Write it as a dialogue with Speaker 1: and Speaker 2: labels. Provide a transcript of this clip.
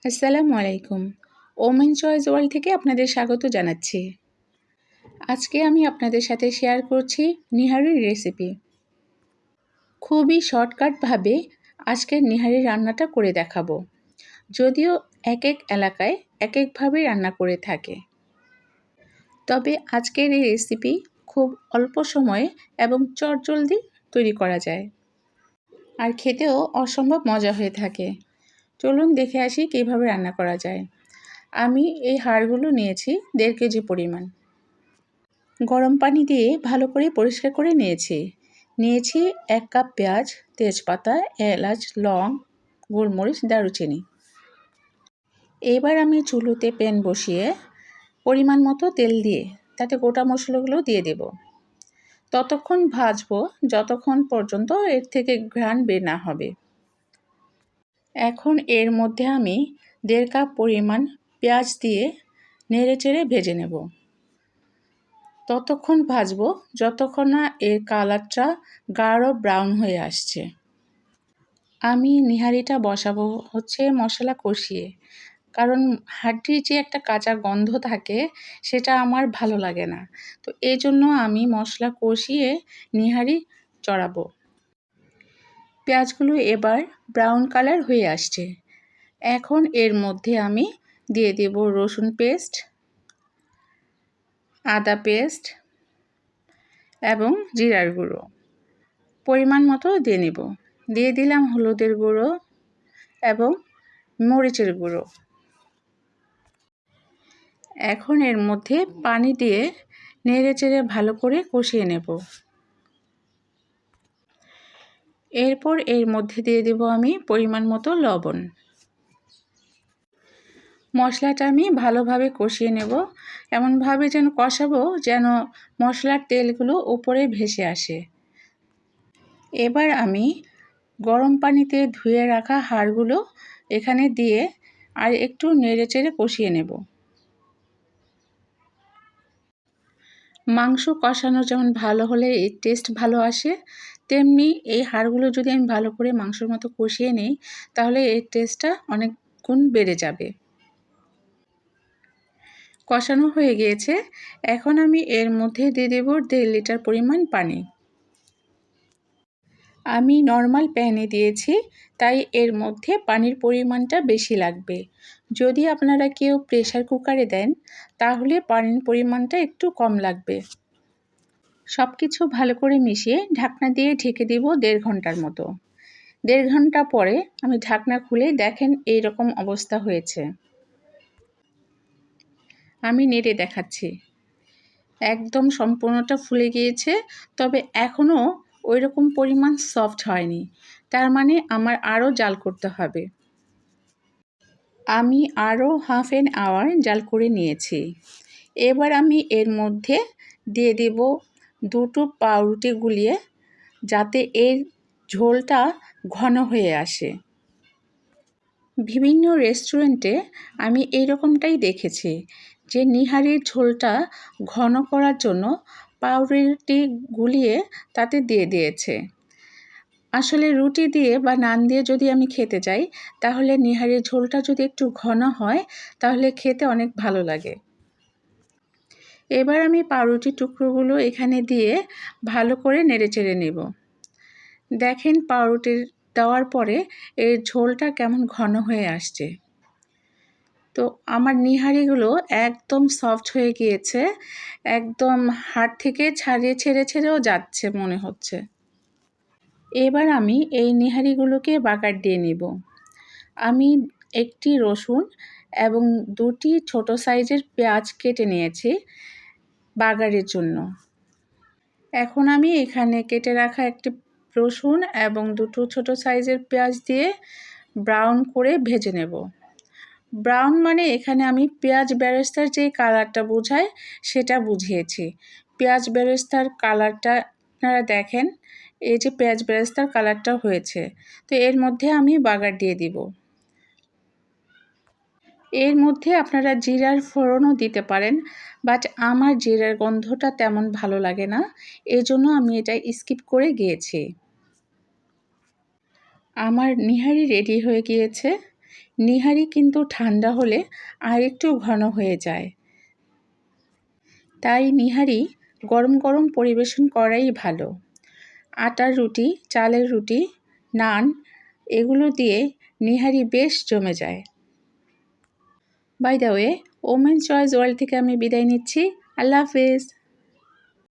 Speaker 1: আসসালামু আলাইকুম। Women choice world থেকে আপনাদের স্বাগত জানাচ্ছি। আজকে আমি আপনাদের সাথে শেয়ার করছি নিহারির রেসিপি। খুবই শর্টকাটভাবে আজকের নিহারি রান্নাটা করে দেখাবো। যদিও এক এক এলাকায় এক একভাবে রান্না করে থাকে। তবে আজকের এই রেসিপি খুব অল্প সময়ে এবং চটজলদি তৈরি করা যায়। আর খেতেও অসম্ভব মজা হয়ে থাকে। চলুন দেখে আসি কীভাবে রান্না করা যায়। আমি এই হাড়গুলো নিয়েছি 1.5 কেজি পরিমাণ। গরম পানি দিয়ে ভালো করে পরিষ্কার করে নিয়েছি 1 কাপ পেঁয়াজ, তেজপাতা, এলাচ, লং, গোলমরিচ, দারুচিনি। এবার আমি চুলোতে প্যান বসিয়ে পরিমাণ মতো তেল দিয়ে তাতে গোটা মশলাগুলো দিয়ে দেব। ততক্ষণ ভাজবো যতক্ষণ পর্যন্ত এর থেকে ঘ্রাণ বের না হবে। এখন এর মধ্যে আমি 1.5 কাপ পরিমাণ পেঁয়াজ দিয়ে নেড়েচেড়ে ভেজে নেব। ততক্ষণ ভাজবো যতক্ষণ না এর কালারটা গাঢ় ব্রাউন হয়ে আসছে। আমি নিহারিটা বসাবো হচ্ছে মশলা কষিয়ে, কারণ হাড্ডির যে একটা কাঁচা গন্ধ থাকে সেটা আমার ভালো লাগে না। তো এই জন্য আমি মশলা কষিয়ে নিহারি চড়াবো। পেঁয়াজগুলো এবার ব্রাউন কালার হয়ে আসছে। এখন এর মধ্যে আমি দিয়ে দেব রসুন পেস্ট, আদা পেস্ট এবং জিরার গুঁড়ো পরিমাণ মতো দিয়ে নেব। দিয়ে দিলাম হলুদের গুঁড়ো এবং মরিচের গুঁড়ো। এখন এর মধ্যে পানি দিয়ে নেড়েচেড়ে ভালো করে কষিয়ে নেব। এরপর এর মধ্যে দিয়ে দেব আমি পরিমাণ মতো লবণ। মশলাটা আমি ভালোভাবে কষিয়ে নেব, এমনভাবে যেন কষাবো যেন মশলার তেলগুলো উপরে ভেসে আসে। এবার আমি গরম পানিতে ধুয়ে রাখা হাড়গুলো এখানে দিয়ে আর একটু নেড়েচেড়ে কষিয়ে নেব। মাংস কষানো যেমন ভালো হলে এর টেস্ট ভালো আসে, তেমনি এই হাড়গুলো যদি আমি ভালো করে মাংসের মতো কষিয়ে নিই তাহলে এর টেস্টটা অনেক গুণ বেড়ে যাবে। কষানো হয়ে গিয়েছে। এখন আমি এর মধ্যে দিয়ে দেব 1.5 লিটার পরিমাণ পানি। আমি নর্মাল প্যানে দিয়েছি, তাই এর মধ্যে পানির পরিমাণটা বেশি লাগবে। যদি আপনারা কেউ প্রেসার কুকারে দেন তাহলে পানির পরিমাণটা একটু কম লাগবে। সব কিছু ভালো করে মিশিয়ে ঢাকনা দিয়ে ঢেকে দেব 1.5 ঘন্টার মতো। 1.5 ঘন্টা পরে আমি ঢাকনা খুলে দেখেন এই রকম অবস্থা হয়েছে। আমি নেড়ে দেখাচ্ছি। একদম সম্পূর্ণটা ফুলে গিয়েছে, তবে এখনও ওই রকম পরিমাণ সফট হয়নি। তার মানে আমার আরও জাল করতে হবে। আমি আরও হাফ অ্যান আওয়ার জাল করে নিয়েছি। এবার আমি এর মধ্যে দিয়ে দেব 2টো পাউরুটি গুলিয়ে, যাতে এর ঝোলটা ঘন হয়ে আসে। বিভিন্ন রেস্টুরেন্টে আমি এই রকমটাই দেখেছি যে নিহারির ঝোলটা ঘন করার জন্য পাউরুটি গুলিয়ে তাতে দিয়ে দিয়েছে। আসলে রুটি দিয়ে বা নান দিয়ে যদি আমি খেতে যাই তাহলে নিহারির ঝোলটা যদি একটু ঘন হয় তাহলে খেতে অনেক ভালো লাগে। এবার আমি পাউরুটির টুকরোগুলো এখানে দিয়ে ভালো করে নেড়েচেড়ে নেব। দেখেন পাউরুটি দেওয়ার পরে এর ঝোলটা কেমন ঘন হয়ে আসছে। তো আমার নিহারিগুলো একদম সফট হয়ে গিয়েছে, একদম হাড় থেকে ছেড়েও যাচ্ছে মনে হচ্ছে। এবার আমি এই নিহারিগুলোকে বাগার দিয়ে নেব। আমি একটি রসুন এবং 2টি ছোট সাইজের পেঁয়াজ কেটে নিয়েছি বাগারের জন্য। এখন আমি এখানে কেটে রাখা একটি রসুন এবং 2টো ছোট সাইজের পেঁয়াজ দিয়ে ব্রাউন করে ভেজে নেব। ব্রাউন মানে এখানে আমি পেঁয়াজ বেরেস্তার যে কালারটা বোঝায় সেটা বুঝিয়েছি। পেঁয়াজ বেরেস্তার কালারটা আপনারা দেখেন, এই যে পেঁয়াজ বেরেস্তার কালারটা হয়েছে। তো এর মধ্যে আমি বাগার দিয়ে দিব। এর মধ্যে আপনারা জিরার ফোড়নও দিতে পারেন, বাট আমার জিরার গন্ধটা তেমন ভালো লাগে না, এই জন্য আমি এটা স্কিপ করে গিয়েছি। আমার নিহারি রেডি হয়ে গিয়েছে। নিহারি কিন্তু ঠান্ডা হলে আর একটু ঘন হয়ে যায়। তাই নিহারি গরম গরম পরিবেশন করাই ভালো। আটার রুটি, চালের রুটি, নান এগুলো দিয়ে নিহারি বেশ জমে যায়। By the way, women choice world থেকে আমি বিদায় নিচ্ছি। আল্লাহ হাফেজ।